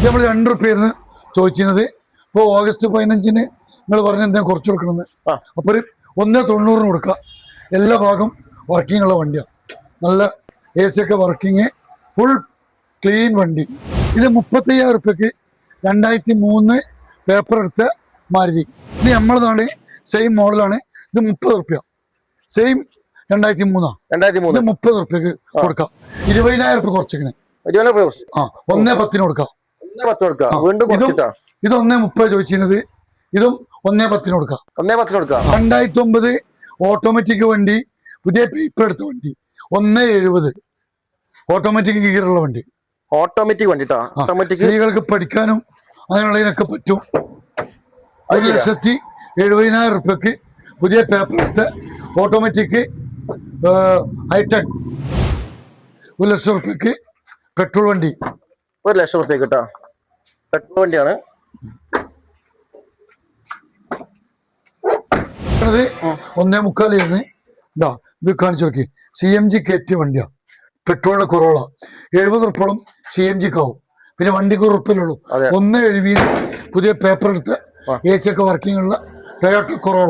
നമ്മൾ ₹2 ചോദിച്ചിരുന്നത്. ഇപ്പോൾ August 15-ന് നിങ്ങൾ പറഞ്ഞ എന്തെങ്കിലും കുറച്ച് കൊടുക്കണമെന്ന്. അപ്പോൾ ഒരു 190 കൊടുക്കുക. എല്ലാ ഭാഗം വർക്കിംഗ് ഉള്ള വണ്ടിയാണ്. നല്ല AC ഒക്കെ വർക്കിങ്, ഫുൾ ക്ലീൻ വണ്ടി. ഇത് ₹35,000 2003 പേപ്പർ എടുത്ത മാരുതി. ഇത് നമ്മളതാണ്, സെയിം മോഡലാണ്. ഇത് ₹30. സെയിം 2003 ഇത് ₹30 കൊടുക്കാം. ₹20,000 കുറച്ചിങ്ങനെ. ആ, 110 കൊടുക്കാം. ഇത് 130 ചോദിച്ചിരുന്നത്. ഇതും 110 കൊടുക്കാം. 2009 ഓട്ടോമാറ്റിക് വണ്ടി, പുതിയ പേപ്പർ എടുത്ത വണ്ടി. 170 ഓട്ടോമാറ്റിക് ഗിയറുള്ള വണ്ടി. സ്ത്രീകൾക്ക് പഠിക്കാനും അങ്ങനെയുള്ളതിനൊക്കെ പറ്റും. ₹1,70,000 പുതിയ പേപ്പർ എടുത്ത് ഓട്ടോമാറ്റിക് ഹൈടെക്. ₹1,00,000 പെട്രോൾ വണ്ടി. ₹1,00,000 പെട്രോൾ വണ്ടിയാണ്. 1.25 ഇതാ, ഇത് കാണിച്ചു നോക്കി. CNG കയറ്റിയ വണ്ടിയാ. പെട്രോളിന് കുറവുള്ള ₹70 CNG ആവും. പിന്നെ വണ്ടിക്ക് ഉറപ്പില്ലുള്ളൂ. 170 പുതിയ പേപ്പർ എടുത്ത് AC ഒക്കെ വർക്കിംഗ് ഉള്ള ടൊയോട്ട കൊറോള.